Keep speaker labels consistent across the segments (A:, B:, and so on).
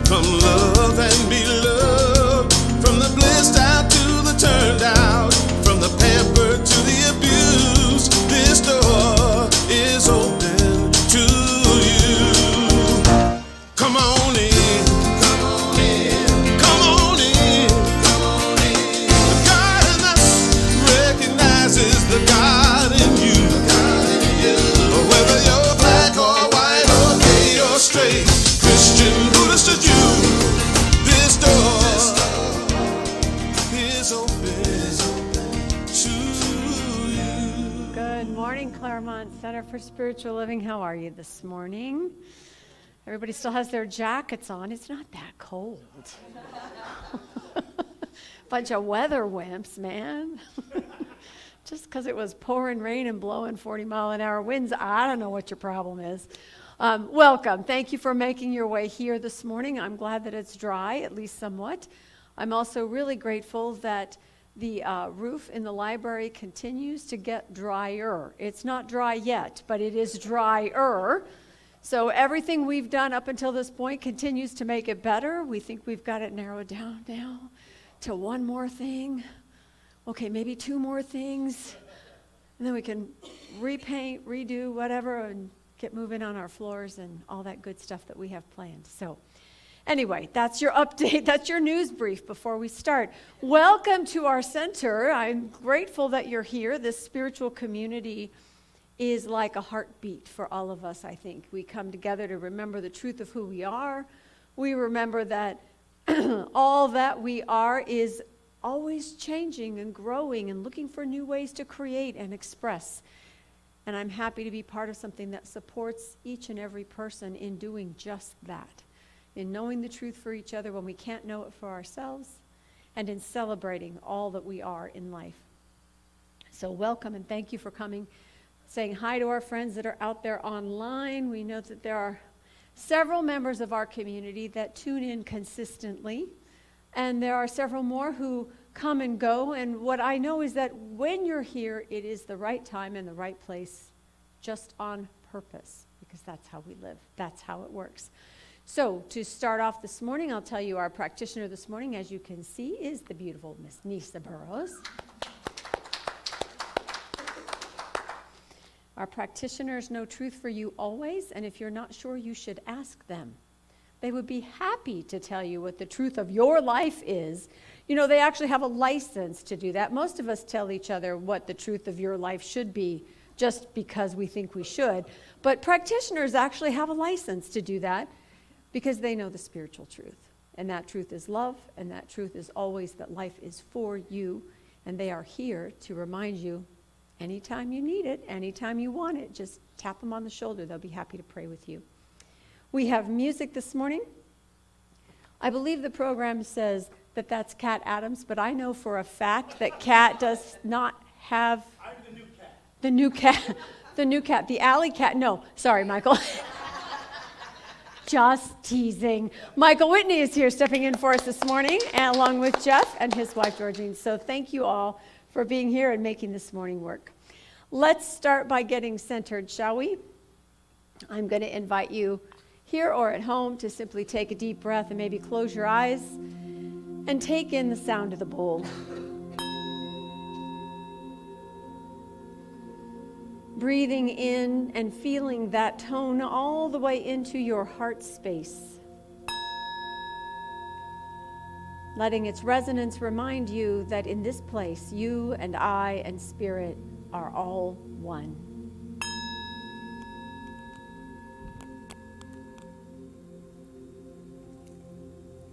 A: Come love and be loved. From the blissed out to the turned out, from the pampered to the abused, this door is open to you. Come on in, come on in, come on in, come on in. The God in us recognizes the God in you. Whether you're black or white or gay or straight, Christian, Buddhist or Jew, this door is open to you.
B: Good morning, Claremont Center for Spiritual Living. How are you this morning? Everybody still has their jackets on. It's not that cold. Bunch of weather wimps, man. Just because it was pouring rain and blowing 40-mile-an-hour winds, I don't know what your problem is. Welcome. Thank you for making your way here this morning. I'm glad that it's dry, at least somewhat. I'm also really grateful that the roof in the library continues to get drier. It's not dry yet, but it is drier. So everything we've done up until this point continues to make it better. We think we've got it narrowed down now to one more thing. Okay, maybe two more things. And then we can repaint, redo, whatever, and get moving on our floors and all that good stuff that we have planned. So anyway, that's your update. That's your news brief before we start. Welcome to our center. I'm grateful that you're here. This spiritual community is like a heartbeat for all of us, I think. We come together to remember the truth of who we are. We remember that all that we are is always changing and growing and looking for new ways to create and express. And I'm happy to be part of something that supports each and every person in doing just that, in knowing the truth for each other when we can't know it for ourselves, and in celebrating all that we are in life. So welcome and thank you for coming, saying hi to our friends that are out there online. We know that there are several members of our community that tune in consistently, and there are several more who come and go. And what I know is that when you're here, it is the right time and the right place, just on purpose, because that's how we live. That's how it works. So to start off this morning, I'll tell you our practitioner this morning, as you can see, is the beautiful Miss Nisa Burrows. Our practitioners know truth for you always, and if you're not sure, you should ask them. They would be happy to tell you what the truth of your life is. You know, they actually have a license to do that. Most of us tell each other what the truth of your life should be just because we think we should. But practitioners actually have a license to do that because they know the spiritual truth. And that truth is love, and that truth is always that life is for you. And they are here to remind you anytime you need it, anytime you want it, just tap them on the shoulder. They'll be happy to pray with you. We have music this morning. I believe the program says that that's Cat Adams, but I know for a fact that Cat does not have...
C: I'm the new cat.
B: The new cat. The new cat. The alley cat. No, sorry, Michael. Just teasing. Michael Whitney is here stepping in for us this morning, and along with Jeff and his wife, Georgine. So thank you all for being here and making this morning work. Let's start by getting centered, shall we? I'm going to invite you here or at home to simply take a deep breath and maybe close your eyes and take in the sound of the bowl. Breathing in and feeling that tone all the way into your heart space. Letting its resonance remind you that in this place, you and I and Spirit are all one.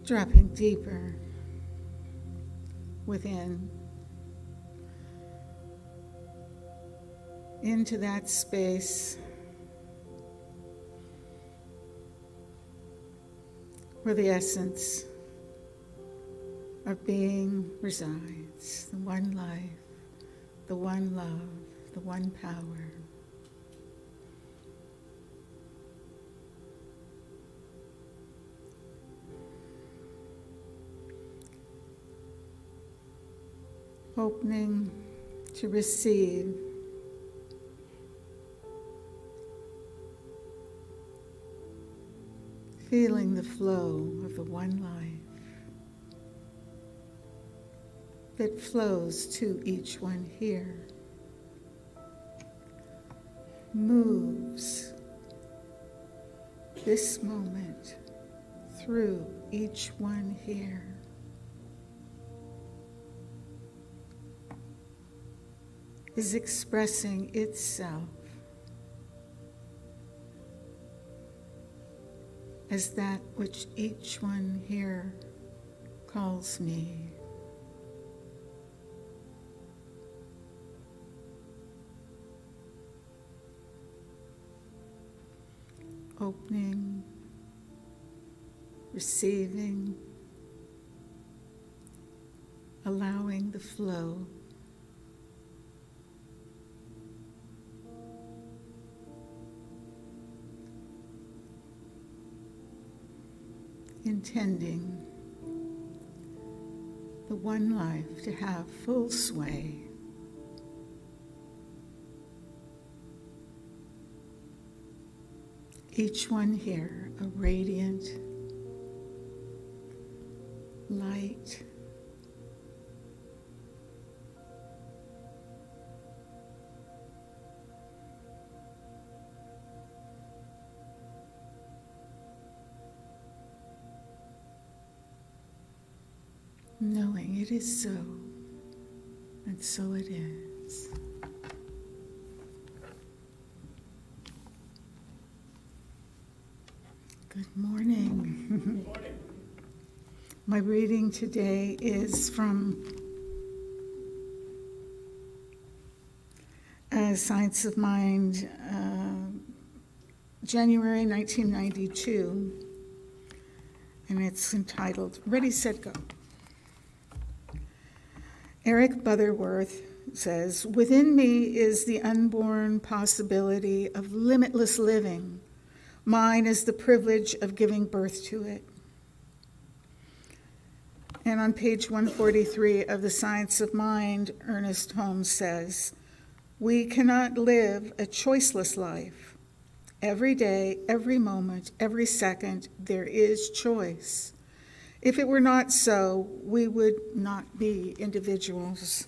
D: Dropping deeper within, into that space where the essence of being resides, the one life, the one love, the one power. Opening to receive feeling the flow of the one life that flows to each one here, moves this moment through each one here. Is expressing itself as that which each one here calls me. Opening, receiving, allowing the flow. Intending the one life to have full sway. Each one here a radiant light, knowing it is so, and so it is. Good morning.
C: Good morning.
D: My reading today is from Science of Mind, January 1992, and it's entitled Ready, Set, Go. Eric Butterworth says, "Within me is the unborn possibility of limitless living. Mine is the privilege of giving birth to it." And on page 143 of the Science of Mind, Ernest Holmes says, "We cannot live a choiceless life. Every day, every moment, every second, there is choice. If it were not so, we would not be individuals."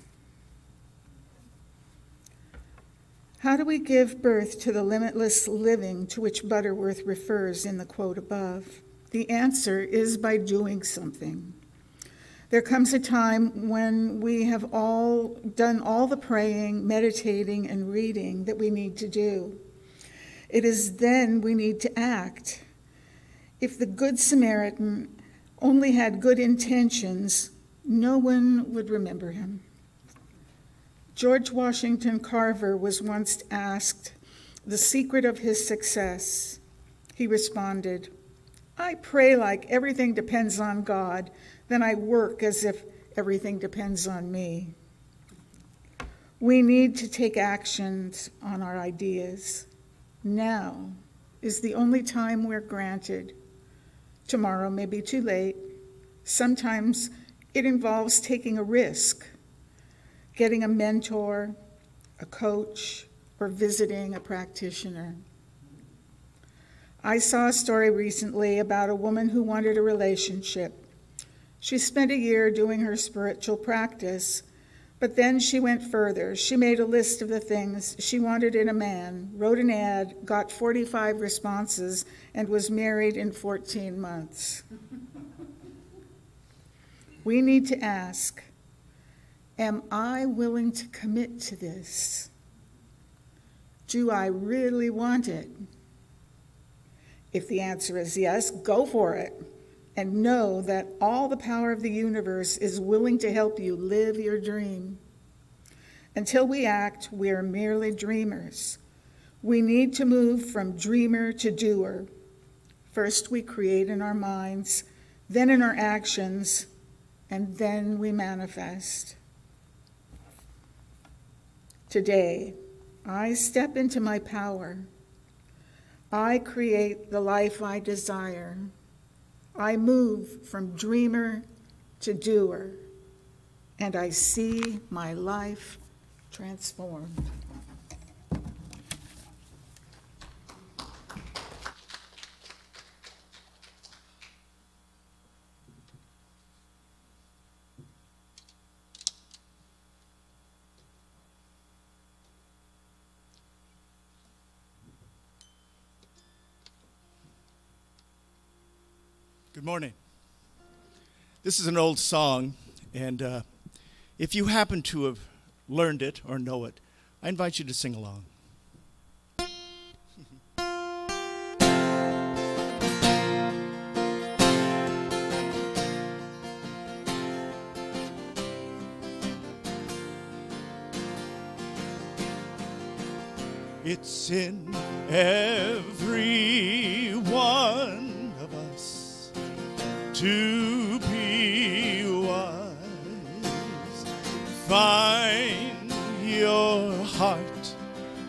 D: How do we give birth to the limitless living to which Butterworth refers in the quote above? The answer is by doing something. There comes a time when we have all done all the praying, meditating, and reading that we need to do. It is then we need to act. If the Good Samaritan only had good intentions, no one would remember him. George Washington Carver was once asked the secret of his success. He responded, "I pray like everything depends on God, then I work as if everything depends on me." We need to take actions on our ideas. Now is the only time we're granted. Tomorrow may be too late. Sometimes it involves taking a risk, getting a mentor, a coach, or visiting a practitioner. I saw a story recently about a woman who wanted a relationship. She spent a year doing her spiritual practice, but then she went further. She made a list of the things she wanted in a man, wrote an ad, got 45 responses, and was married in 14 months. We need to ask, am I willing to commit to this? Do I really want it? If the answer is yes, go for it, and know that all the power of the universe is willing to help you live your dream. Until we act, we are merely dreamers. We need to move from dreamer to doer. First, we create in our minds, then in our actions, and then we manifest. Today, I step into my power. I create the life I desire. I move from dreamer to doer, and I see my life transformed.
C: morning. This is an old song, and if you happen to have learned it or know it, I invite you to sing along. It's in every one of us to be wise. Find your heart,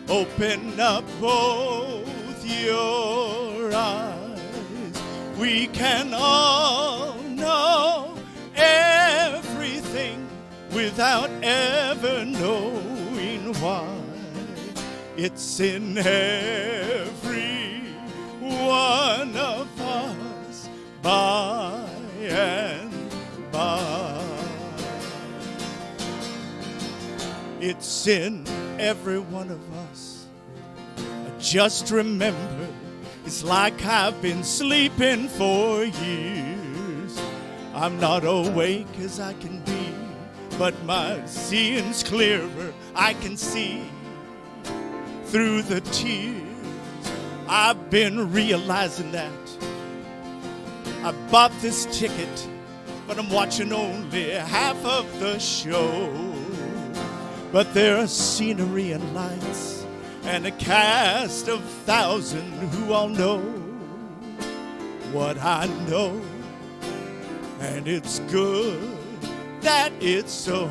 C: open up both your eyes. We can all know everything without ever knowing why. It's in every one of us, by and by. It's in every one of us. Just remember, it's like I've been sleeping for years. I'm not awake as I can be, but my seeing's clearer. I can see through the tears. I've been realizing that I bought this ticket, but I'm watching only half of the show. But there are scenery and lights and a cast of 1,000 who all know what I know, and it's good that it's so.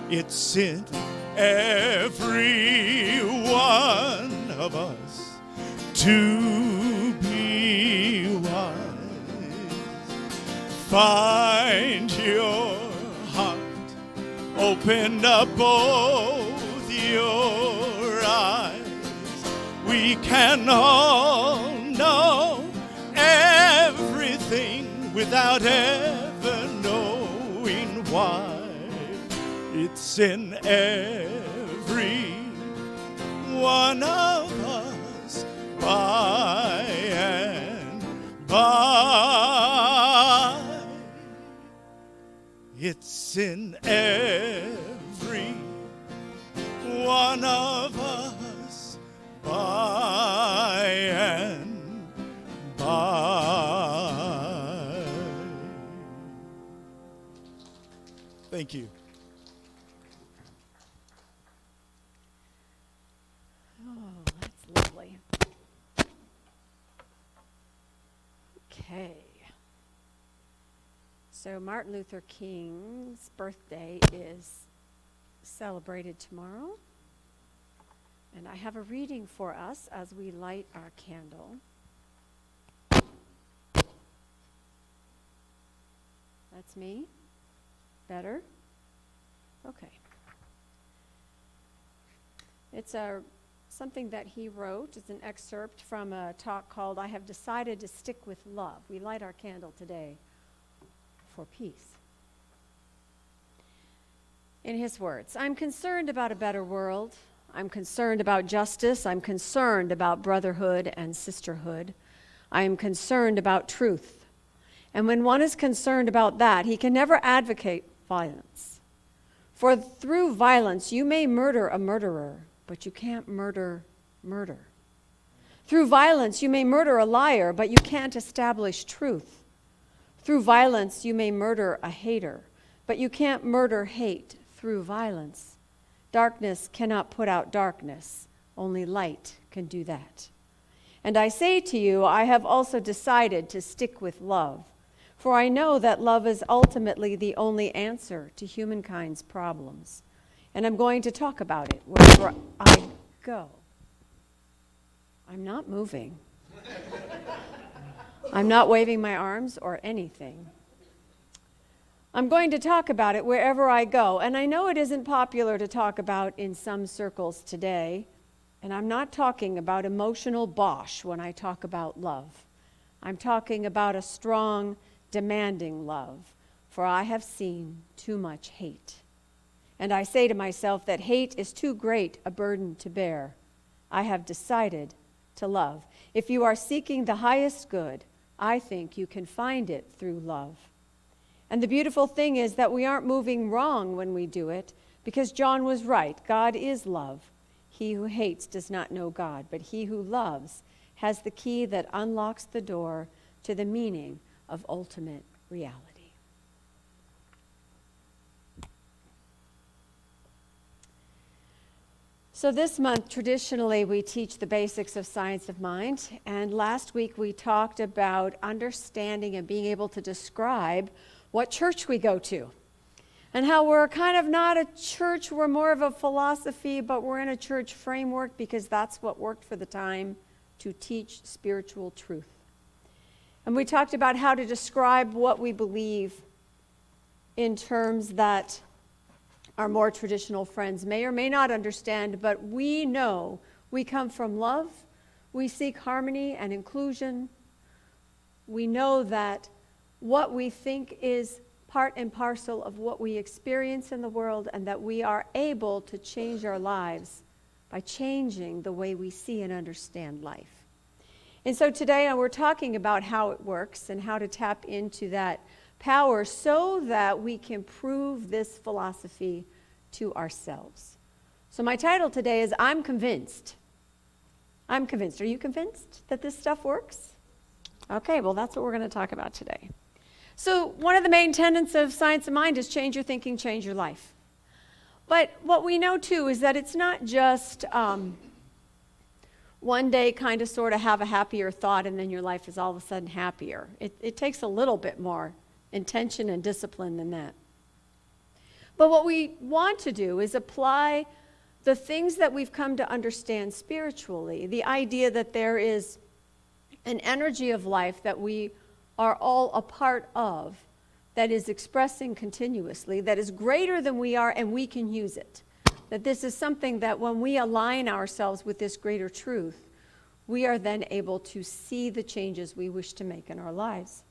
C: It's in every one of us to be wise. Find your heart, open up both your eyes. We can all know everything without ever knowing why. It's in every one of us, by and by. It's in every one of us, by and by. Thank you.
B: Lovely. Okay. So Martin Luther King's birthday is celebrated tomorrow. And I have a reading for us as we light our candle. That's me? Better? Okay. It's something that he wrote. It's an excerpt from a talk called "I Have Decided to Stick with Love." We light our candle today for peace. In his words, I'm concerned about a better world. I'm concerned about justice. I'm concerned about brotherhood and sisterhood. I am concerned about truth. And when one is concerned about that, he can never advocate violence. For through violence, you may murder a murderer, but you can't murder murder. Through violence, you may murder a liar, but you can't establish truth. Through violence, you may murder a hater, but you can't murder hate through violence. Darkness cannot put out darkness. Only light can do that. And I say to you, I have also decided to stick with love, for I know that love is ultimately the only answer to humankind's problems. And I'm going to talk about it wherever I go. I'm not moving. I'm not waving my arms or anything. I'm going to talk about it wherever I go. And I know it isn't popular to talk about in some circles today. And I'm not talking about emotional bosh when I talk about love. I'm talking about a strong, demanding love. For I have seen too much hate. And I say to myself that hate is too great a burden to bear. I have decided to love. If you are seeking the highest good, I think you can find it through love. And the beautiful thing is that we aren't moving wrong when we do it, because John was right. God is love. He who hates does not know God, but he who loves has the key that unlocks the door to the meaning of ultimate reality. So this month, traditionally, we teach the basics of science of mind. And last week, we talked about understanding and being able to describe what church we go to. And how we're kind of not a church, we're more of a philosophy, but we're in a church framework because that's what worked for the time to teach spiritual truth. And we talked about how to describe what we believe in terms that our more traditional friends may or may not understand, but we know we come from love, we seek harmony and inclusion. We know that what we think is part and parcel of what we experience in the world, and that we are able to change our lives by changing the way we see and understand life. And so today we're talking about how it works and how to tap into that power so that we can prove this philosophy to ourselves. So my title today is I'm Convinced. I'm convinced. Are you convinced that this stuff works? Okay, well, that's what we're going to talk about today. So one of the main tenets of science of mind is change your thinking, change your life. But what we know too is that it's not just one day kind of sort of have a happier thought and then your life is all of a sudden happier. It takes a little bit more intention and discipline than that. But what we want to do is apply the things that we've come to understand spiritually, the idea that there is an energy of life that we are all a part of, that is expressing continuously, that is greater than we are, and we can use it. That this is something that when we align ourselves with this greater truth, we are then able to see the changes we wish to make in our lives.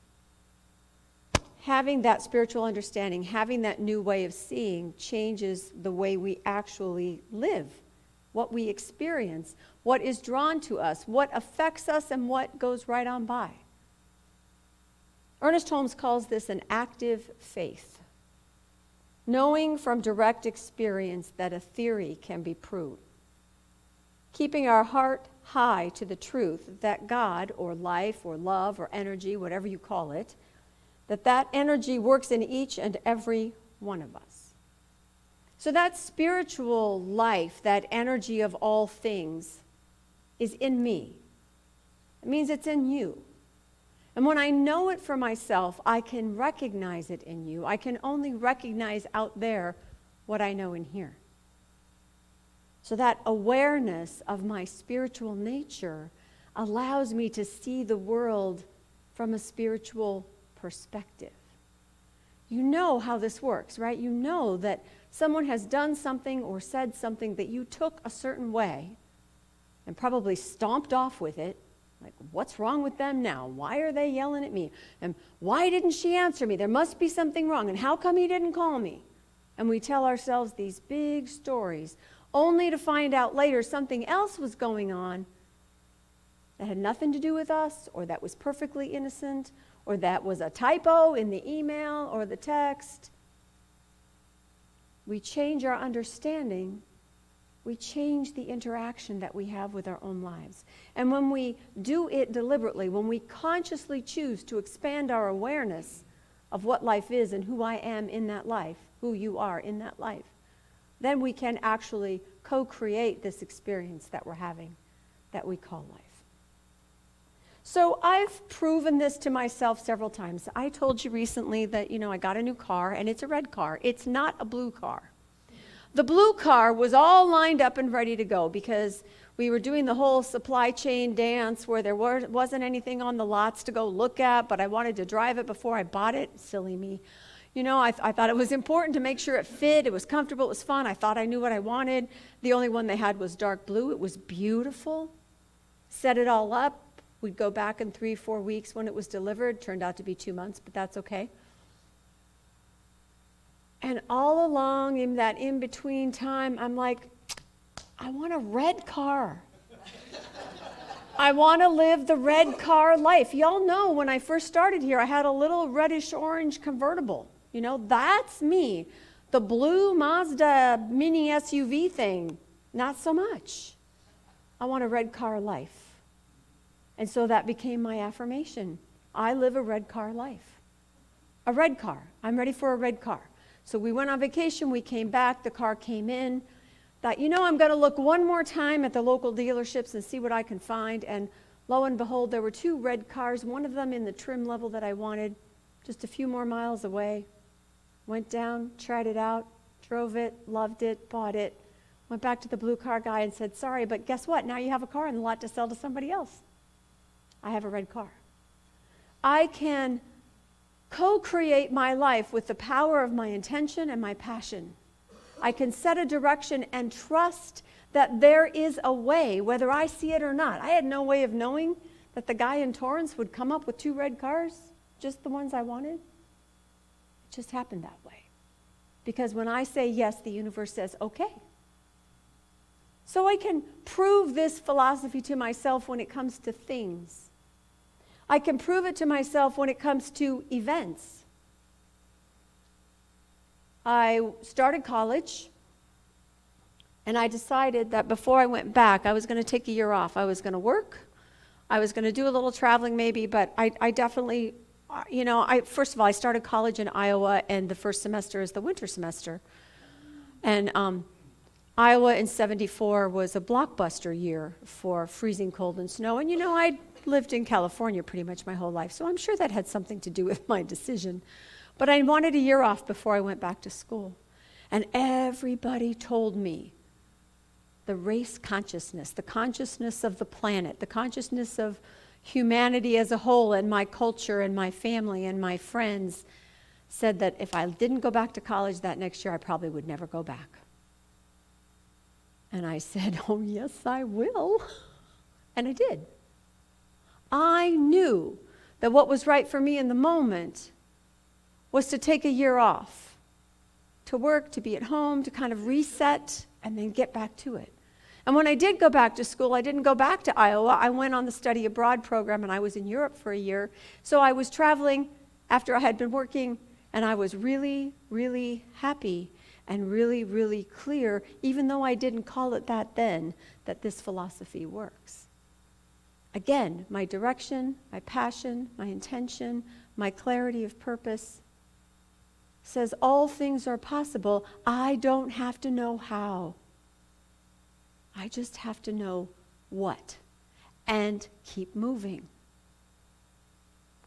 B: Having that spiritual understanding, having that new way of seeing, changes the way we actually live, what we experience, what is drawn to us, what affects us, and what goes right on by. Ernest Holmes calls this an active faith. Knowing from direct experience that a theory can be proved. Keeping our heart high to the truth that God, or life, or love, or energy, whatever you call it, that energy works in each and every one of us. So that spiritual life, that energy of all things, is in me. It means it's in you. And when I know it for myself, I can recognize it in you. I can only recognize out there what I know in here. So that awareness of my spiritual nature allows me to see the world from a spiritual perspective. You know how this works, right? You know that someone has done something or said something that you took a certain way and probably stomped off with it. Like, what's wrong with them now? Why are they yelling at me? And why didn't she answer me? There must be something wrong. And how come he didn't call me? And we tell ourselves these big stories, only to find out later something else was going on that had nothing to do with us, or that was perfectly innocent, or that was a typo in the email or the text. We change our understanding. We change the interaction that we have with our own lives. And when we do it deliberately, when we consciously choose to expand our awareness of what life is and who I am in that life, who you are in that life, then we can actually co-create this experience that we're having, that we call life. So I've proven this to myself several times. I told you recently that, I got a new car, and it's a red car. It's not a blue car. The blue car was all lined up and ready to go because we were doing the whole supply chain dance where there wasn't anything on the lots to go look at, but I wanted to drive it before I bought it. Silly me. I thought it was important to make sure it fit, it was comfortable, it was fun. I thought I knew what I wanted. The only one they had was dark blue. It was beautiful. Set it all up. We'd go back in 3-4 weeks when it was delivered. Turned out to be 2 months, but that's okay. And all along in that in-between time, I'm like, I want a red car. I want to live the red car life. Y'all know when I first started here, I had a little reddish-orange convertible. You know, that's me. The blue Mazda mini SUV thing, not so much. I want a red car life. And so that became my affirmation. I live a red car life. A red car. I'm ready for a red car. So we went on vacation, we came back, the car came in. Thought, you know, I'm going to look one more time at the local dealerships and see what I can find. And lo and behold, there were 2 red cars, one of them in the trim level that I wanted, just a few more miles away. Went down, tried it out, drove it, loved it, bought it. Went back to the blue car guy and said, sorry, but guess what? Now you have a car in the lot to sell to somebody else. I have a red car. I can co-create my life with the power of my intention and my passion. I can set a direction and trust that there is a way, whether I see it or not. I had no way of knowing that the guy in Torrance would come up with 2 red cars, just the ones I wanted. It just happened that way. Because when I say yes, the universe says, okay. So I can prove this philosophy to myself when it comes to things. I can prove it to myself when it comes to events. I started college, and I decided that before I went back, I was going to take a year off. I was going to work. I was going to do a little traveling maybe, but I definitely, you know, first of all, I started college in Iowa, and the first semester is the winter semester. And Iowa in '74 was a blockbuster year for freezing cold and snow. And, you know, I lived in California pretty much my whole life, so I'm sure that had something to do with my decision. But I wanted a year off before I went back to school. And everybody told me the race consciousness, the consciousness of the planet, the consciousness of humanity as a whole, and my culture and my family and my friends said that if I didn't go back to college that next year, I probably would never go back. And I said, oh, yes, I will. And I did. I knew that what was right for me in the moment was to take a year off, to work, to be at home, to kind of reset, and then get back to it. And when I did go back to school, I didn't go back to Iowa. I went on the study abroad program, and I was in Europe for a year. So I was traveling after I had been working, and I was really, really happy and really, really clear, even though I didn't call it that then, that this philosophy works. Again, my direction, my passion, my intention, my clarity of purpose says all things are possible. I don't have to know how. I just have to know what. And keep moving.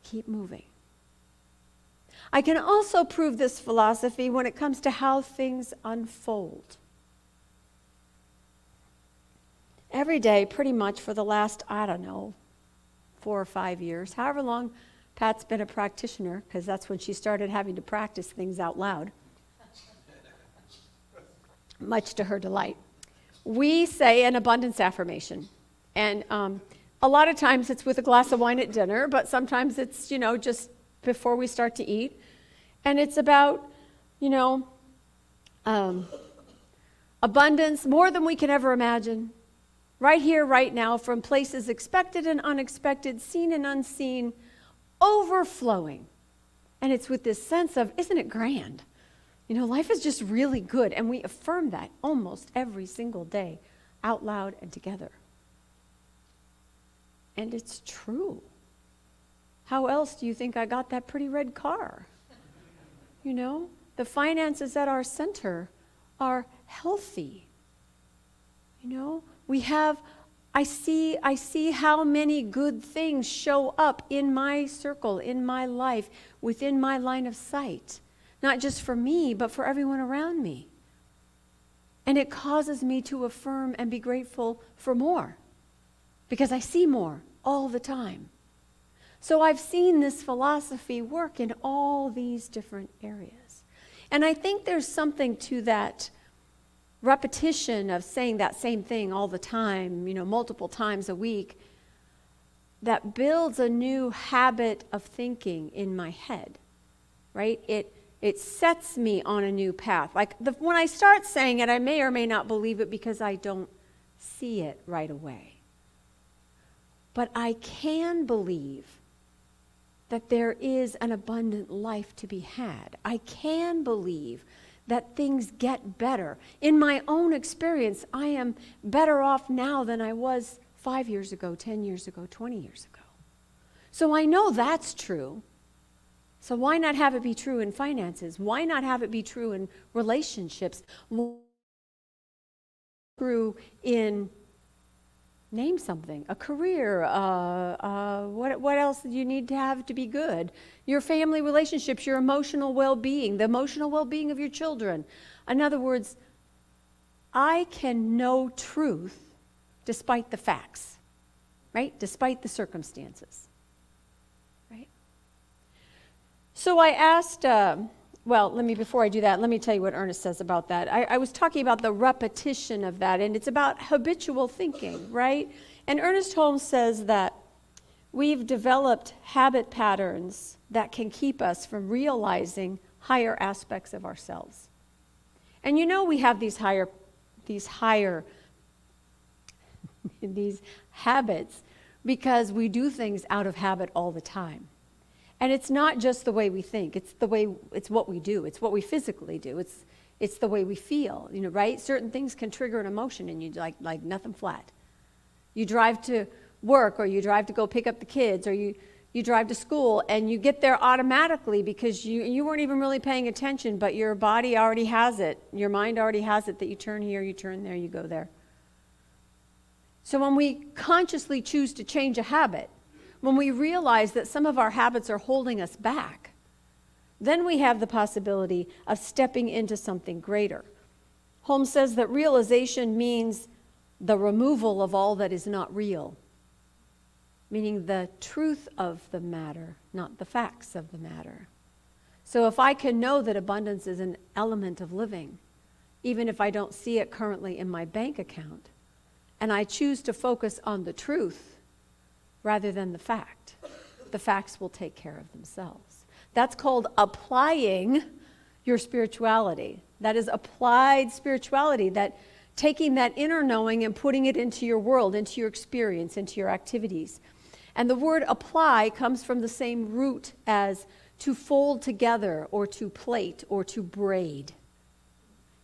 B: Keep moving. I can also prove this philosophy when it comes to how things unfold. Every day, pretty much for the last, 4 or 5 years, however long Pat's been a practitioner, because that's when she started having to practice things out loud, much to her delight. We say an abundance affirmation. And a lot of times it's with a glass of wine at dinner, but sometimes it's, you know, just before we start to eat. And it's about, you know, abundance, more than we can ever imagine. Right here, right now, from places expected and unexpected, seen and unseen, overflowing. And it's with this sense of, isn't it grand? You know, life is just really good. And we affirm that almost every single day, out loud and together. And it's true. How else do you think I got that pretty red car? You know, the finances at our center are healthy. You know, we have, I see how many good things show up in my circle, in my life, within my line of sight. Not just for me, but for everyone around me. And it causes me to affirm and be grateful for more, because I see more all the time. So I've seen this philosophy work in all these different areas. And I think there's something to that repetition of saying that same thing all the time, you know, multiple times a week, that builds a new habit of thinking in my head, right? It sets me on a new path. Like when I start saying it, I may or may not believe it because I don't see it right away. but I can believe that there is an abundant life to be had. I can believe that things get better. In my own experience, I am better off now than I was 5 years ago, 10 years ago, 20 years ago. So I know that's true. So why not have it be true in finances? Why not have it be true in relationships? True in, name something, a career, what else do you need to have to be good? Your family relationships, your emotional well-being, the emotional well-being of your children. In other words, I can know truth despite the facts, right? Despite the circumstances, right? So I asked, before I do that, let me tell you what Ernest says about that. I was talking about the repetition of that, and it's about habitual thinking, right? And Ernest Holmes says that we've developed habit patterns that can keep us from realizing higher aspects of ourselves. And you know we have these habits because we do things out of habit all the time. And it's not just the way we think, it's what we do, it's what we physically do, it's the way we feel, right? Certain things can trigger an emotion in you like nothing flat. You drive to work, or you drive to go pick up the kids, or you drive to school, and you get there automatically because you weren't even really paying attention, but your body already has it, your mind already has it that you turn here, you turn there, you go there. So when we consciously choose to change a habit, when we realize that some of our habits are holding us back, then we have the possibility of stepping into something greater. Holmes says that realization means the removal of all that is not real, meaning the truth of the matter, not the facts of the matter. So if I can know that abundance is an element of living, even if I don't see it currently in my bank account, and I choose to focus on the truth rather than the facts will take care of themselves. That's called applying your spirituality. That is applied spirituality, that taking that inner knowing and putting it into your world, into your experience, into your activities. And the word apply comes from the same root as to fold together, or to plait, or to braid.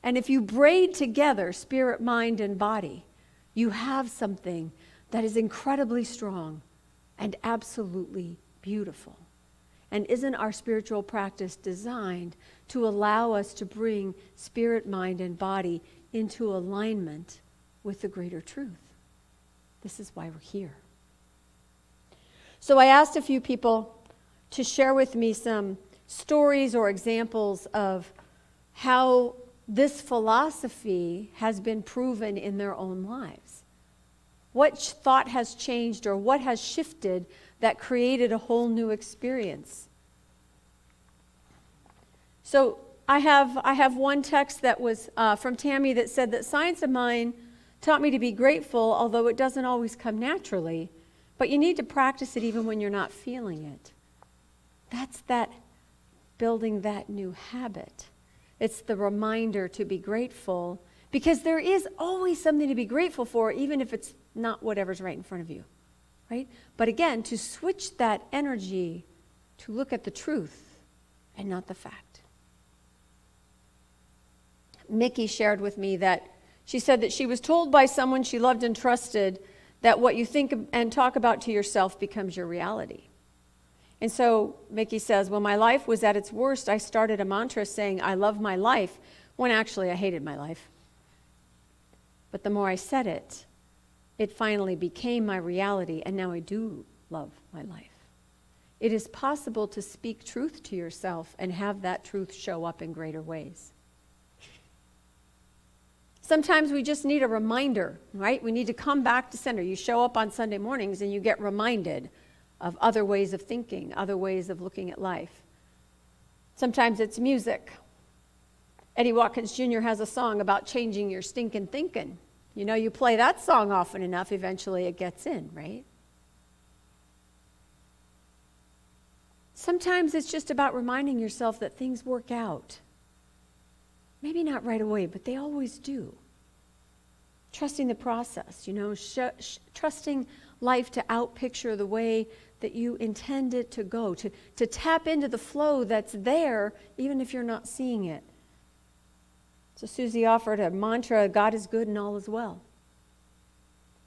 B: And if you braid together spirit, mind, and body, you have something that is incredibly strong and absolutely beautiful. And isn't our spiritual practice designed to allow us to bring spirit, mind, and body into alignment with the greater truth? This is why we're here. So I asked a few people to share with me some stories or examples of how this philosophy has been proven in their own lives. What thought has changed, or what has shifted that created a whole new experience? So I have one text that was from Tammy that said that science of mind taught me to be grateful, although it doesn't always come naturally, but you need to practice it even when you're not feeling it. That's that building that new habit. It's the reminder to be grateful, because there is always something to be grateful for, even if it's not whatever's right in front of you, right? But again, to switch that energy to look at the truth and not the fact. Mickey shared with me that she said that she was told by someone she loved and trusted that what you think and talk about to yourself becomes your reality. And so Mickey says, when my life was at its worst, I started a mantra saying, I love my life, when actually I hated my life. But the more I said it, it finally became my reality, and now I do love my life. It is possible to speak truth to yourself and have that truth show up in greater ways. Sometimes we just need a reminder, right? We need to come back to center. You show up on Sunday mornings and you get reminded of other ways of thinking, other ways of looking at life. Sometimes it's music. Eddie Watkins Jr. has a song about changing your stinking thinking. You know, you play that song often enough, eventually it gets in, right? Sometimes it's just about reminding yourself that things work out. Maybe not right away, but they always do. Trusting the process, trusting life to outpicture the way that you intend it to go, to tap into the flow that's there, even if you're not seeing it. So Susie offered a mantra, God is good and all is well.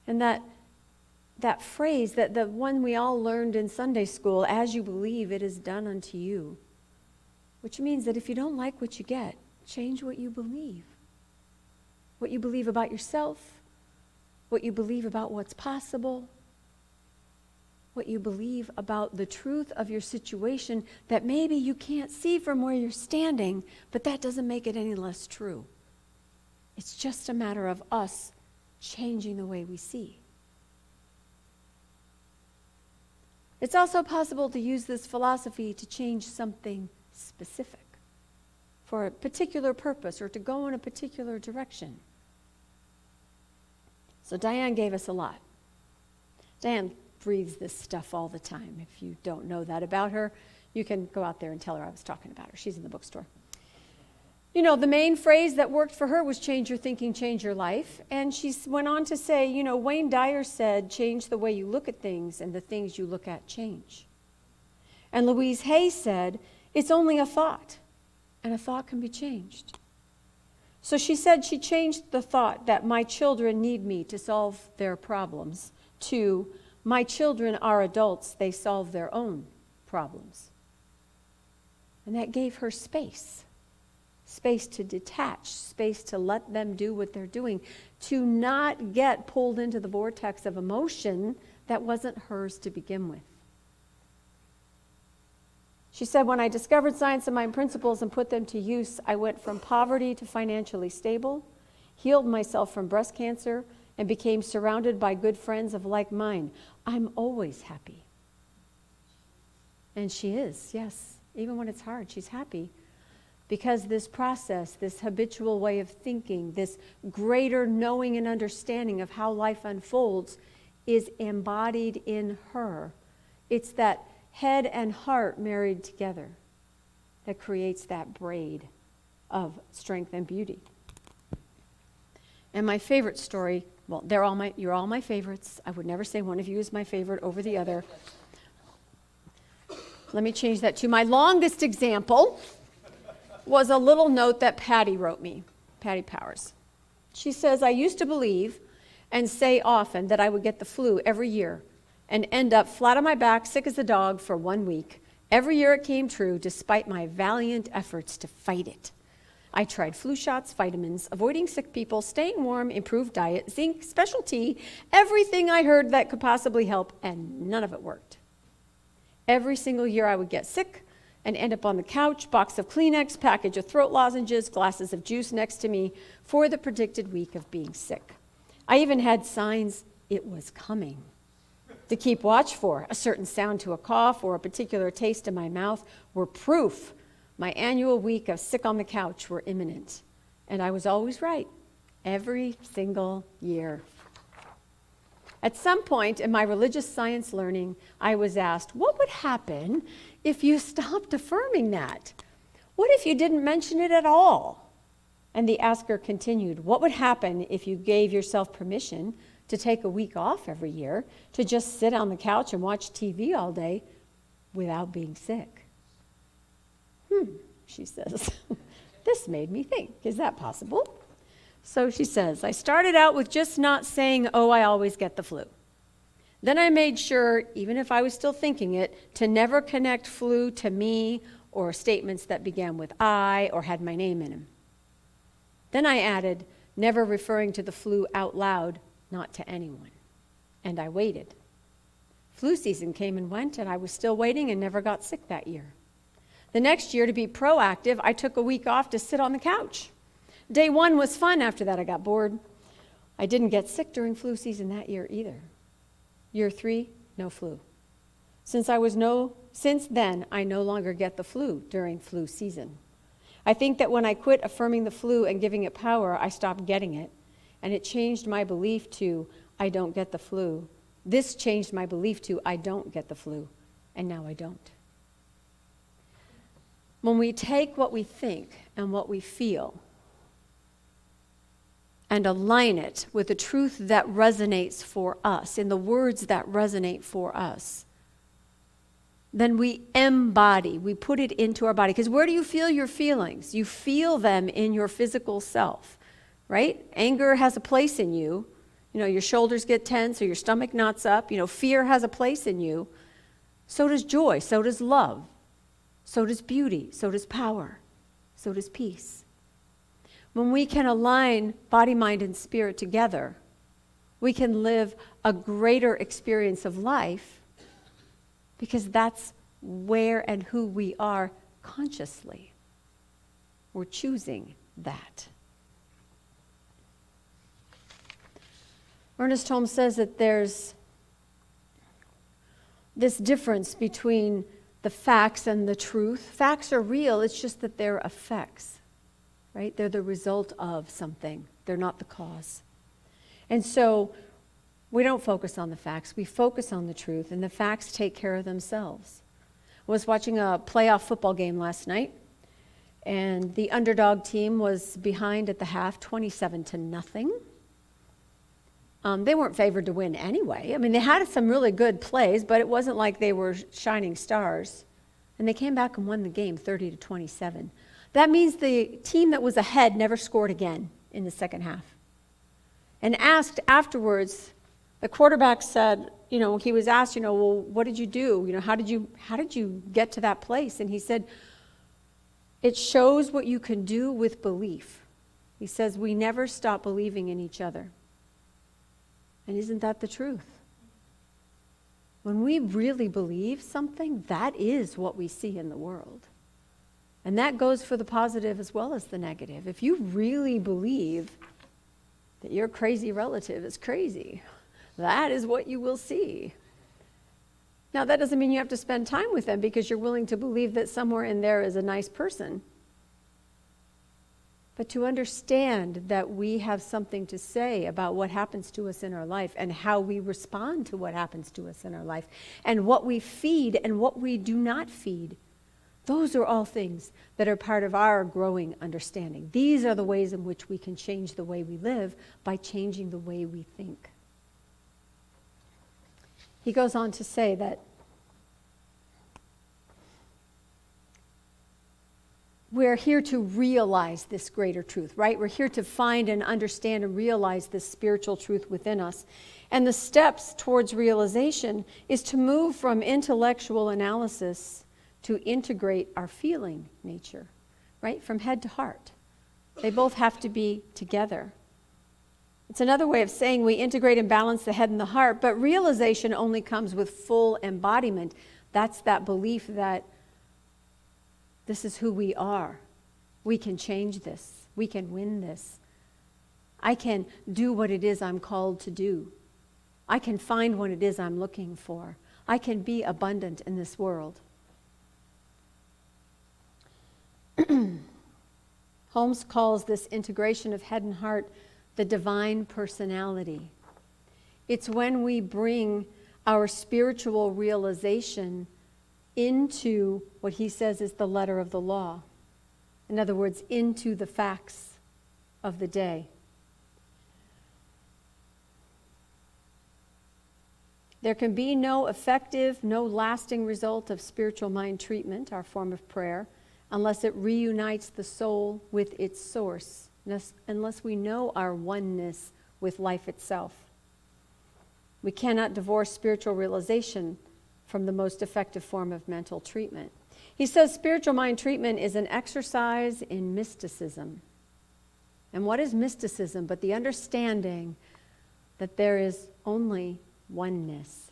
B: And that phrase, that the one we all learned in Sunday school, as you believe, it is done unto you. Which means that if you don't like what you get, change what you believe. What you believe about yourself, what you believe about what's possible, what you believe about the truth of your situation that maybe you can't see from where you're standing, but that doesn't make it any less true. It's just a matter of us changing the way we see. It's also possible to use this philosophy to change something specific for a particular purpose or to go in a particular direction. So Diane gave us a lot. Diane breathes this stuff all the time. If you don't know that about her, you can go out there and tell her I was talking about her. She's in the bookstore. You know, the main phrase that worked for her was change your thinking, change your life. And she went on to say, you know, Wayne Dyer said, change the way you look at things and the things you look at change. And Louise Hay said, it's only a thought, and a thought can be changed. So she said she changed the thought that my children need me to solve their problems to my children are adults, they solve their own problems. And that gave her space to detach, space to let them do what they're doing, to not get pulled into the vortex of emotion that wasn't hers to begin with. She said, when I discovered science and mind principles and put them to use, I went from poverty to financially stable, healed myself from breast cancer, and became surrounded by good friends of like mind. I'm always happy. And she is, yes. Even when it's hard, she's happy. Because this process, this habitual way of thinking, this greater knowing and understanding of how life unfolds is embodied in her. It's that head and heart married together that creates that braid of strength and beauty. And my favorite story, well, you're all my favorites. I would never say one of you is my favorite over the other. Let me change that to my longest example was a little note that Patty wrote me, Patty Powers. She says, I used to believe and say often that I would get the flu every year and end up flat on my back, sick as a dog for 1 week. Every year it came true, despite my valiant efforts to fight it. I tried flu shots, vitamins, avoiding sick people, staying warm, improved diet, zinc, special tea, everything I heard that could possibly help, and none of it worked. Every single year I would get sick and end up on the couch, box of Kleenex, package of throat lozenges, glasses of juice next to me for the predicted week of being sick. I even had signs it was coming to keep watch for. A certain sound to a cough or a particular taste in my mouth were proof my annual week of sick on the couch were imminent. And I was always right, every single year. At some point in my religious science learning, I was asked, what would happen if you stopped affirming that? What if you didn't mention it at all? And the asker continued, what would happen if you gave yourself permission to take a week off every year, to just sit on the couch and watch TV all day without being sick? She says, this made me think, is that possible? So she says, I started out with just not saying, oh, I always get the flu. Then I made sure, even if I was still thinking it, to never connect flu to me or statements that began with I or had my name in them. Then I added, never referring to the flu out loud, not to anyone. And I waited. Flu season came and went, and I was still waiting and never got sick that year. The next year, to be proactive, I took a week off to sit on the couch. Day 1 was fun. After that, I got bored. I didn't get sick during flu season that year either. Year 3, no flu. Since then, I no longer get the flu during flu season. I think that when I quit affirming the flu and giving it power, I stopped getting it. And it changed my belief to, I don't get the flu. This changed my belief to, I don't get the flu. And now I don't. When we take what we think and what we feel and align it with the truth that resonates for us, in the words that resonate for us, then we embody, we put it into our body. Because where do you feel your feelings? You feel them in your physical self, right? Anger has a place in you. You know, your shoulders get tense or your stomach knots up. You know, fear has a place in you. So does joy, so does love, so does beauty, so does power, so does peace. When we can align body, mind, and spirit together, we can live a greater experience of life, because that's where and who we are consciously. We're choosing that. Ernest Holmes says that there's this difference between the facts and the truth. Facts are real, it's just that they're effects, right? They're the result of something. They're not the cause. And so we don't focus on the facts, we focus on the truth, and the facts take care of themselves. I was watching a playoff football game last night, and the underdog team was behind at the half, 27-0. They weren't favored to win anyway. I mean, they had some really good plays, but it wasn't like they were shining stars. And they came back and won the game 30-27. That means the team that was ahead never scored again in the second half. And asked afterwards, the quarterback said, you know, he was asked, you know, well, what did you do? You know, how did you get to that place? And he said, it shows what you can do with belief. He says, we never stop believing in each other. And isn't that the truth? When we really believe something, that is what we see in the world. And that goes for the positive as well as the negative. If you really believe that your crazy relative is crazy, that is what you will see. Now, that doesn't mean you have to spend time with them because you're willing to believe that somewhere in there is a nice person. But to understand that we have something to say about what happens to us in our life and how we respond to what happens to us in our life and what we feed and what we do not feed. Those are all things that are part of our growing understanding. These are the ways in which we can change the way we live by changing the way we think. He goes on to say that we're here to realize this greater truth, right? We're here to find and understand and realize this spiritual truth within us. And the steps towards realization is to move from intellectual analysis to integrate our feeling nature, right? From head to heart. They both have to be together. It's another way of saying we integrate and balance the head and the heart, but realization only comes with full embodiment. That's that belief that this is who we are. We can change this. We can win this. I can do what it is I'm called to do. I can find what it is I'm looking for. I can be abundant in this world. Holmes calls this integration of head and heart the divine personality. It's when we bring our spiritual realization into what he says is the letter of the law. In other words, into the facts of the day. There can be no effective, no lasting result of spiritual mind treatment, our form of prayer, unless it reunites the soul with its source, unless we know our oneness with life itself. We cannot divorce spiritual realization from the most effective form of mental treatment. He says spiritual mind treatment is an exercise in mysticism. And what is mysticism but the understanding that there is only oneness?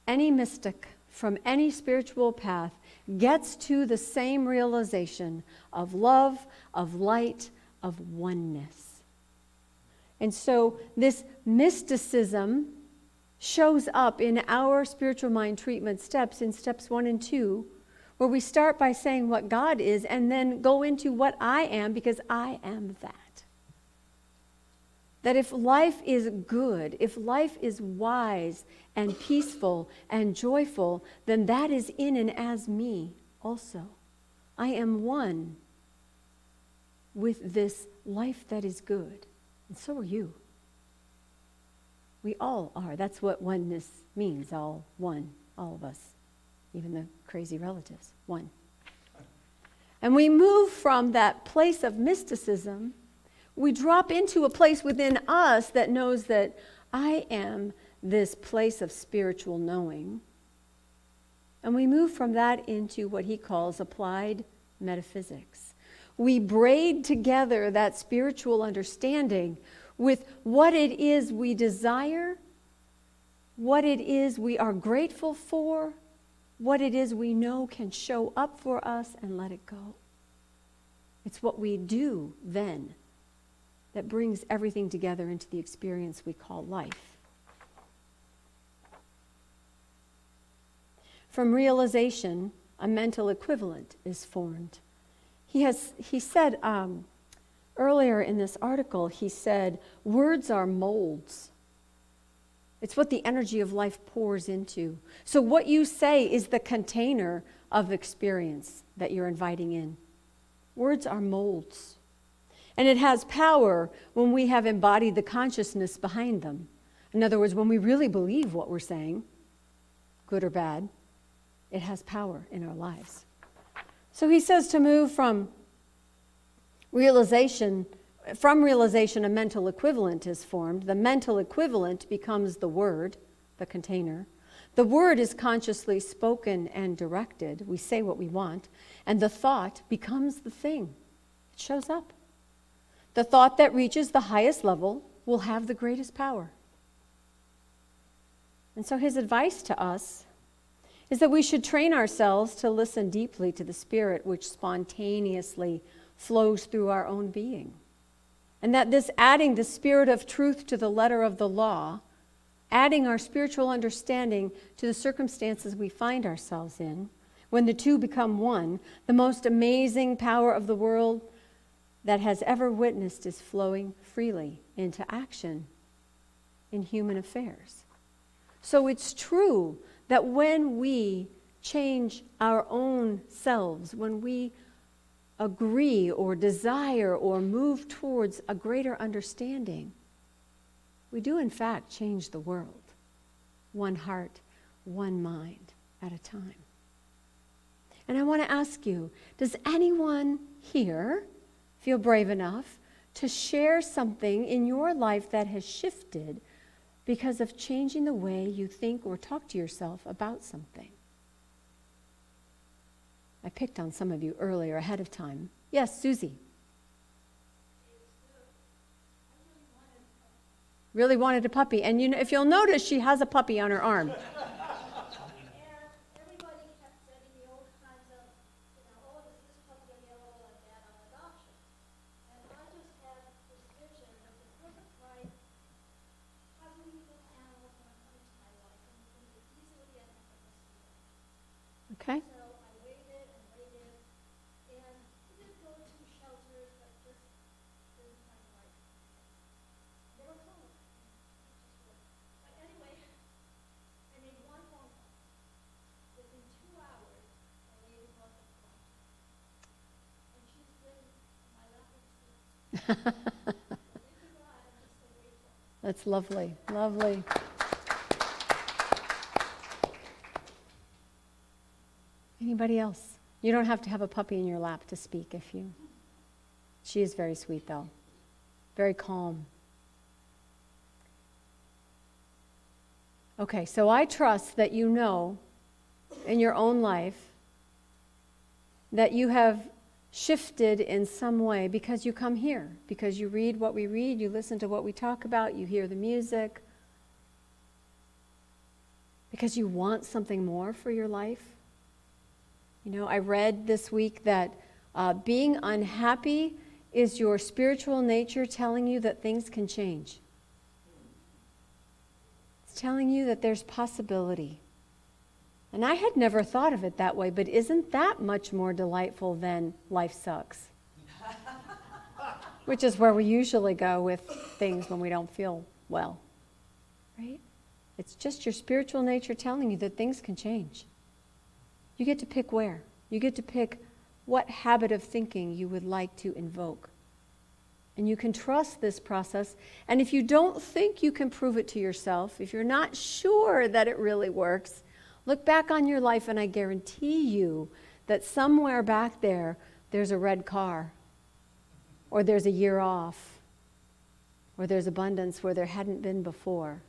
B: Any mystic from any spiritual path gets to the same realization of love, of light, of oneness. And so this mysticism shows up in our spiritual mind treatment steps, in steps 1 and 2, where we start by saying what God is and then go into what I am, because I am that. That if life is good, if life is wise and peaceful and joyful, then that is in and as me also. I am one with this life that is good, And so are you. We all are. That's what oneness means, all one, all of us, even the crazy relatives, one. And we move from that place of mysticism, we drop into a place within us that knows that I am this place of spiritual knowing. And we move from that into what he calls applied metaphysics. We braid together that spiritual understanding with what it is we desire, what it is we are grateful for, what it is we know can show up for us, and let it go. It's what we do then that brings everything together into the experience we call life. From realization, a mental equivalent is formed. He said earlier in this article, he said, words are molds. It's what the energy of life pours into. So what you say is the container of experience that you're inviting in. Words are molds. And it has power when we have embodied the consciousness behind them. In other words, when we really believe what we're saying, good or bad, it has power in our lives. So he says to move from realization, a mental equivalent is formed. The mental equivalent becomes the word, the container. The word is consciously spoken and directed. We say what we want. And the thought becomes the thing. It shows up. The thought that reaches the highest level will have the greatest power. And so his advice to us is that we should train ourselves to listen deeply to the Spirit which spontaneously flows through our own being. And that this adding the Spirit of truth to the letter of the law, adding our spiritual understanding to the circumstances we find ourselves in, when the two become one, the most amazing power of the world that has ever witnessed is flowing freely into action in human affairs. So it's true that when we change our own selves, when we agree or desire or move towards a greater understanding, we do in fact change the world, one heart, one mind at a time. And I want to ask you, does anyone here feel brave enough to share something in your life that has shifted because of changing the way you think or talk to yourself about something? I picked on some of you earlier ahead of time. Yes, Susie. Really wanted a puppy. And if you'll notice, she has a puppy on her arm. Okay.
E: So I waited and waited, and we did go to shelters, but just didn't find the right. They were closed. But anyway, I made one phone call. Within 2 hours, a lady bought the phone. And she's been my lap since. Thank you, God. I'm just so grateful.
B: That's lovely, lovely. Anybody else? You don't have to have a puppy in your lap to speak if you... She is very sweet, though. Very calm. Okay, so I trust that you know in your own life that you have shifted in some way because you come here, because you read what we read, you listen to what we talk about, you hear the music, because you want something more for your life. You know, I read this week that being unhappy is your spiritual nature telling you that things can change. It's telling you that there's possibility. And I had never thought of it that way, but isn't that much more delightful than life sucks? Which is where we usually go with things when we don't feel well, right? It's just your spiritual nature telling you that things can change. You get to pick where. You get to pick what habit of thinking you would like to invoke. And you can trust this process. And if you don't think you can prove it to yourself, if you're not sure that it really works, look back on your life and I guarantee you that somewhere back there, there's a red car, or there's a year off, or there's abundance where there hadn't been before.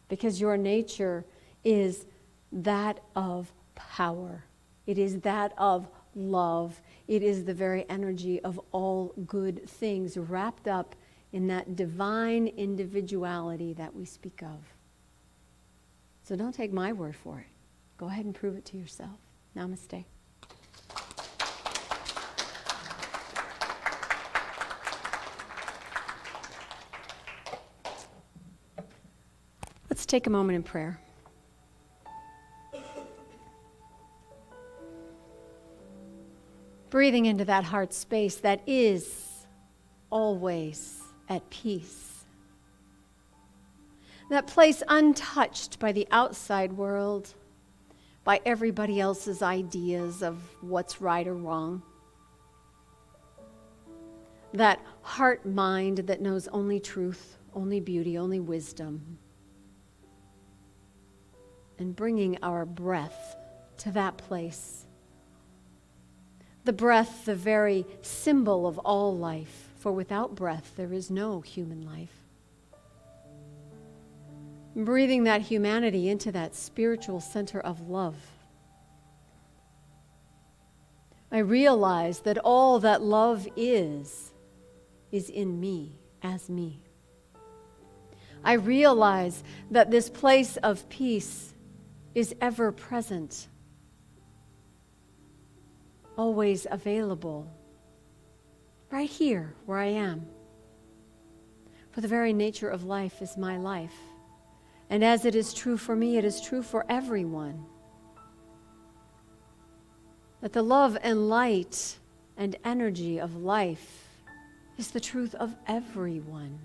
B: Because your nature is that of power. It is that of love. It is the very energy of all good things wrapped up in that divine individuality that we speak of. So don't take my word for it. Go ahead and prove it to yourself. Namaste. Let's take a moment in prayer. Breathing into that heart space that is always at peace. That place untouched by the outside world, by everybody else's ideas of what's right or wrong. That heart mind that knows only truth, only beauty, only wisdom. And bringing our breath to that place. The breath, the very symbol of all life, for without breath there is no human life. Breathing that humanity into that spiritual center of love. I realize that all that love is in me, as me. I realize that this place of peace is ever present, always available, right here where I am. For the very nature of life is my life. And as it is true for me, it is true for everyone. That the love and light and energy of life is the truth of everyone.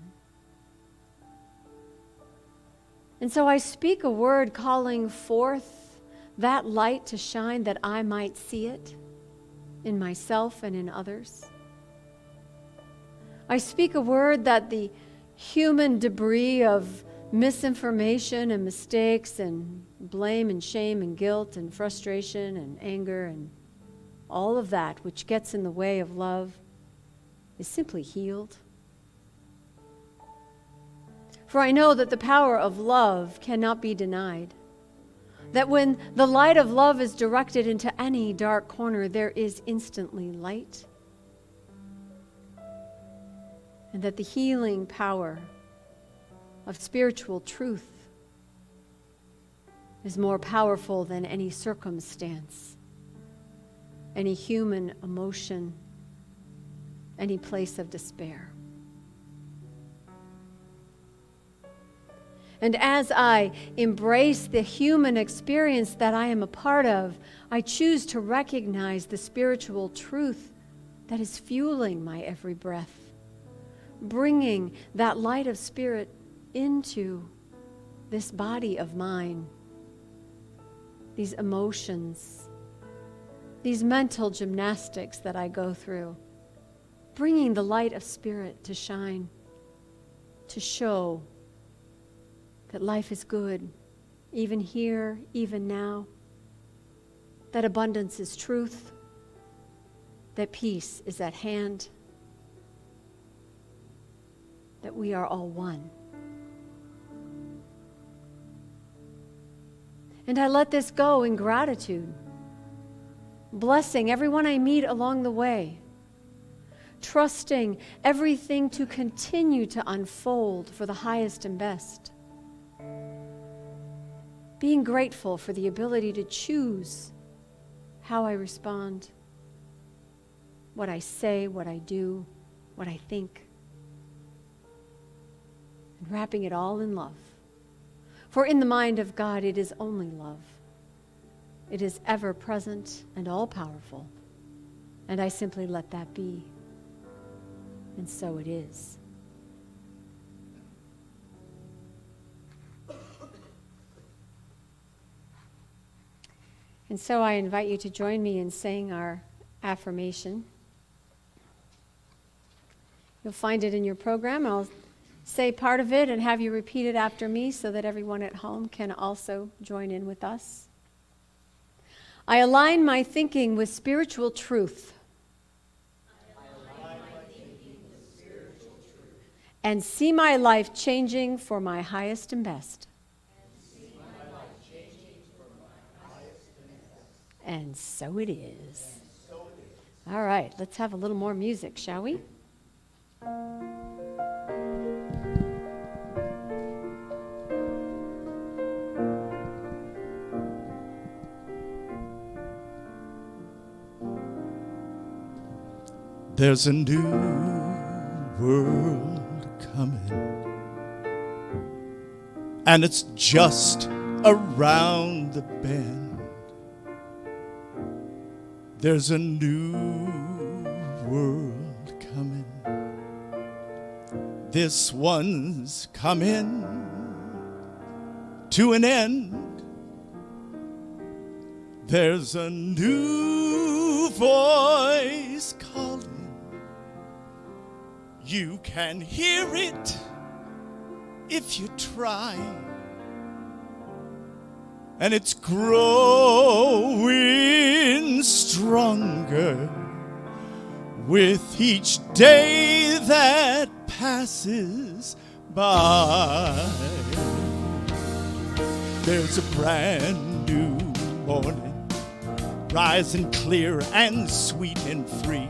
B: And so I speak a word calling forth that light to shine that I might see it in myself and in others. I speak a word that the human debris of misinformation and mistakes and blame and shame and guilt and frustration and anger and all of that which gets in the way of love is simply healed. For I know that the power of love cannot be denied. That when the light of love is directed into any dark corner, there is instantly light. And that the healing power of spiritual truth is more powerful than any circumstance, any human emotion, any place of despair. And as I embrace the human experience that I am a part of, I choose to recognize the spiritual truth that is fueling my every breath, bringing that light of spirit into this body of mine, these emotions, these mental gymnastics that I go through, bringing the light of spirit to shine, to show that life is good, even here, even now, that abundance is truth, that peace is at hand, that we are all one. And I let this go in gratitude, blessing everyone I meet along the way, trusting everything to continue to unfold for the highest and best. Being grateful for the ability to choose how I respond, what I say, what I do, what I think, and wrapping it all in love. For in the mind of God, it is only love. It is ever present and all powerful, and I simply let that be. And so it is. And so I invite you to join me in saying our affirmation. You'll find it in your program. I'll say part of it and have you repeat it after me so that everyone at home can also join in with us. I align my thinking with spiritual truth. And see my life changing for my highest and best. And so it is. All right, let's have a little more music, shall we?
C: There's a new world coming, and it's just around the bend. There's a new world coming. This one's coming to an end. There's a new voice calling. You can hear it if you try. And it's growing stronger with each day that passes by. There's a brand new morning, rising clear and sweet and free.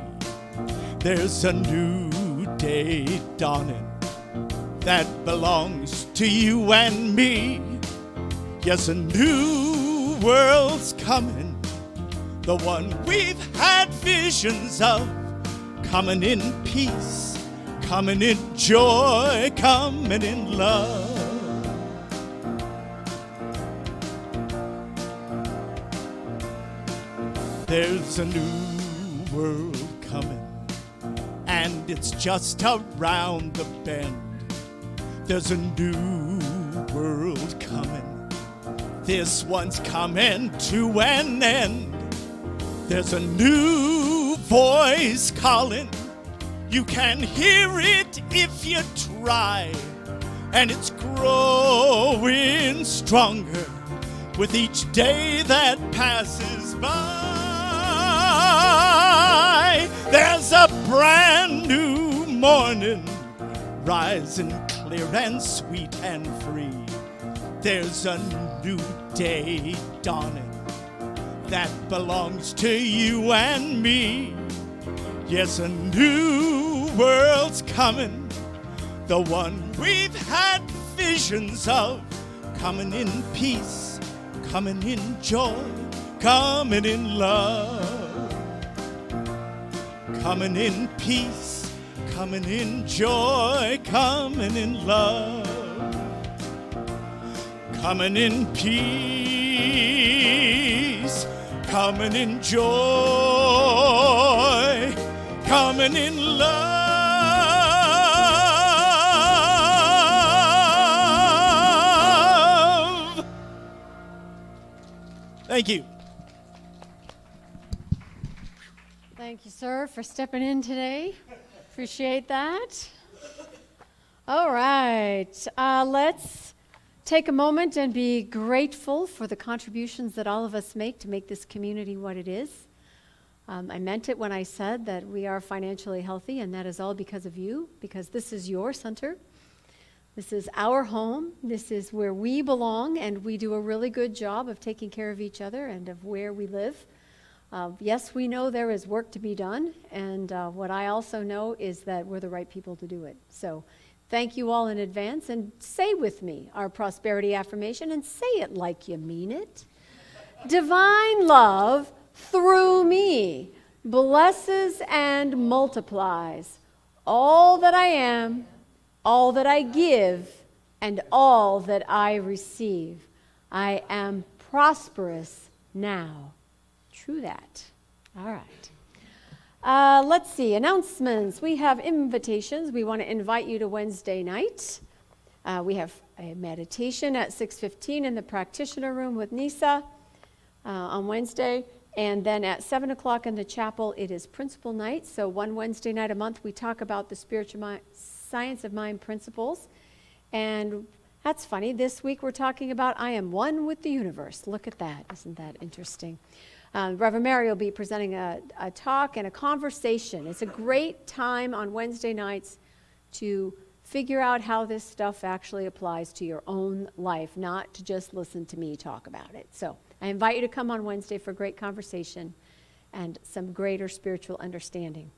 C: There's a new day dawning that belongs to you and me. Yes, a new world's coming, the one we've had visions of, coming in peace, coming in joy, coming in love. There's a new world coming, and it's just around the bend. There's a new world coming. This one's coming to an end. There's a new voice calling. You can hear it if you try. And it's growing stronger with each day that passes by. There's a brand new morning, rising clear and sweet and free. There's a new day dawning that belongs to you and me. Yes, a new world's coming, the one we've had visions of, coming in peace, coming in joy, coming in love, coming in peace, coming in joy, coming in love. Coming in peace, coming in joy, coming in love. Thank you.
B: Thank you, sir, for stepping in today. Appreciate that. All right, let's take a moment and be grateful for the contributions that all of us make to make this community what it is. I meant it when I said that we are financially healthy, and that is all because of you, because this is your center. This is our home. This is where we belong, and we do a really good job of taking care of each other and of where we live. Yes, we know there is work to be done, and what I also know is that we're the right people to do it. So thank you all in advance, and say with me our prosperity affirmation, and say it like you mean it. Divine love through me blesses and multiplies all that I am, all that I give, and all that I receive. I am prosperous now. True that. All right. Let's see, announcements. We have invitations. We want to invite you to Wednesday night. We have a meditation at 6:15 in the practitioner room with Nisa on Wednesday. And then at 7 o'clock in the chapel, it is principle night. So one Wednesday night a month, we talk about the science of mind principles. And that's funny. This week we're talking about I am one with the universe. Look at that. Isn't that interesting? Reverend Mary will be presenting a talk and a conversation. It's a great time on Wednesday nights to figure out how this stuff actually applies to your own life, not to just listen to me talk about it. So I invite you to come on Wednesday for great conversation and some greater spiritual understanding.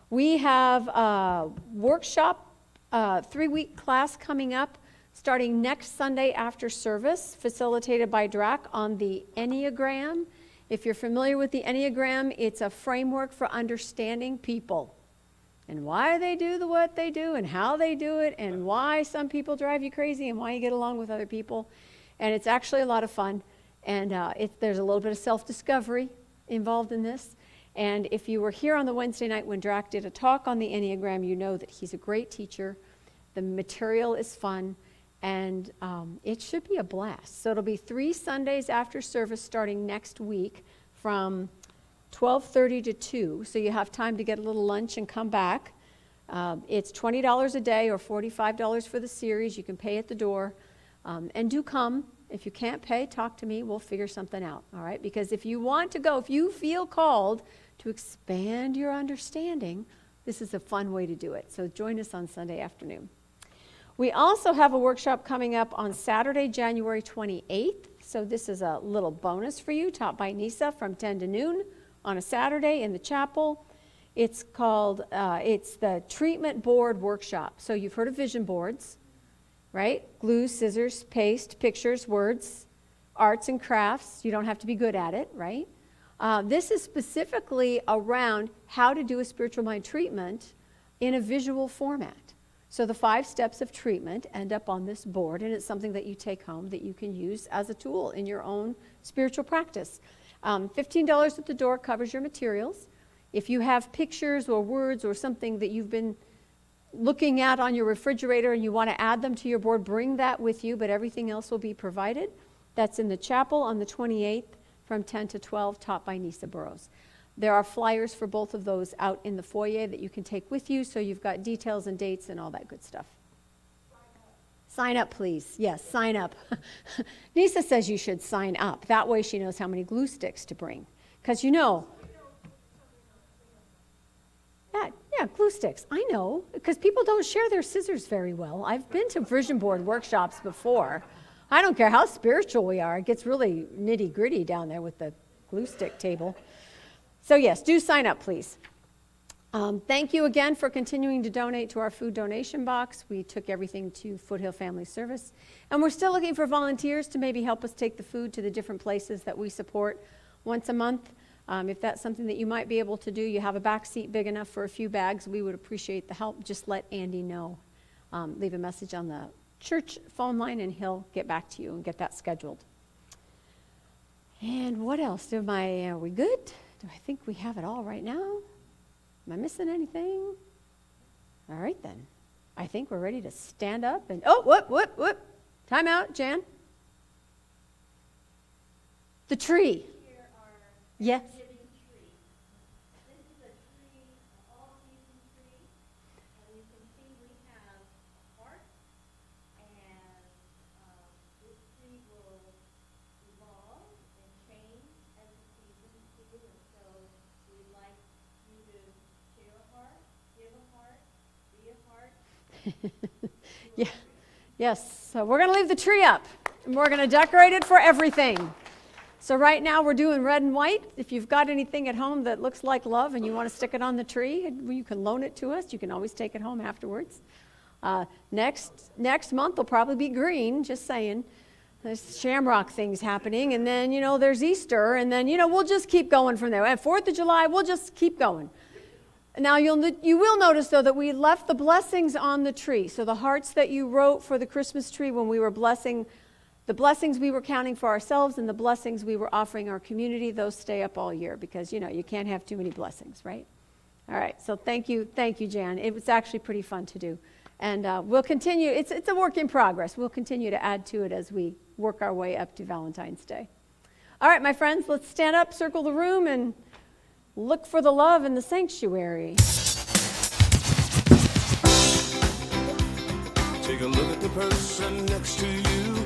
B: We have a workshop, 3-week class coming up starting next Sunday after service, facilitated by Drac on the Enneagram. If you're familiar with the Enneagram, it's a framework for understanding people and why they do what they do and how they do it and why some people drive you crazy and why you get along with other people. And it's actually a lot of fun. And there's a little bit of self-discovery involved in this. And if you were here on the Wednesday night when Drac did a talk on the Enneagram, you know that he's a great teacher. The material is fun. And it should be a blast. So it'll be 3 Sundays after service starting next week from 12:30 to 2. So you have time to get a little lunch and come back. It's $20 a day or $45 for the series. You can pay at the door. And do come. If you can't pay, talk to me. We'll figure something out, all right? Because if you want to go, if you feel called to expand your understanding, this is a fun way to do it. So join us on Sunday afternoon. We also have a workshop coming up on Saturday, January 28th. So this is a little bonus for you, taught by Nisa from 10 to noon on a Saturday in the chapel. It's called, it's the treatment board workshop. So you've heard of vision boards, right? Glue, scissors, paste, pictures, words, arts and crafts. You don't have to be good at it, right? This is specifically around how to do a spiritual mind treatment in a visual format. So the 5 steps of treatment end up on this board, and it's something that you take home that you can use as a tool in your own spiritual practice. $15 at the door covers your materials. If you have pictures or words or something that you've been looking at on your refrigerator and you want to add them to your board, bring that with you, but everything else will be provided. That's in the chapel on the 28th from 10 to 12, taught by Nisa Burrows. There are flyers for both of those out in the foyer that you can take with you, so you've got details and dates and all that good stuff. Sign up, please. Yes, sign up. Nisa says you should sign up. That way she knows how many glue sticks to bring. Because you know, yeah, glue sticks. I know, because people don't share their scissors very well. I've been to vision board workshops before. I don't care how spiritual we are. It gets really nitty-gritty down there with the glue stick table. So yes, do sign up, please. Thank you again for continuing to donate to our food donation box. We took everything to Foothill Family Service. And we're still looking for volunteers to maybe help us take the food to the different places that we support once a month. If that's something that you might be able to do, you have a back seat big enough for a few bags, we would appreciate the help. Just let Andy know. Leave a message on the church phone line and he'll get back to you and get that scheduled. And what else? Are we good? Do I think we have it all right now? Am I missing anything? All right, then. I think we're ready to stand up and, whoop. Time out, Jan. The tree.
E: Here are
B: Yes.
E: giving tree. This is a tree, an all-season tree, and you can see we have a heart, and this tree will evolve and change as the seasons do, and so we'd like you to share a heart, give a heart, be a heart.
B: Yeah. Yes. So we're going to leave the tree up, and we're going to decorate it for everything. So right now we're doing red and white. If you've got anything at home that looks like love and you want to stick it on the tree, you can loan it to us. You can always take it home afterwards. Next month will probably be green, just saying. There's shamrock things happening, and then, there's Easter, and then, we'll just keep going from there. And 4th of July, we'll just keep going. Now, you will notice, though, that we left the blessings on the tree. So the hearts that you wrote for the Christmas tree when we were blessing, the blessings we were counting for ourselves and the blessings we were offering our community, those stay up all year because, you can't have too many blessings, right? All right, so thank you, Jan. It was actually pretty fun to do. And we'll continue. It's a work in progress. We'll continue to add to it as we work our way up to Valentine's Day. All right, my friends, let's stand up, circle the room, and look for the love in the sanctuary.
A: Take a look at the person next to you.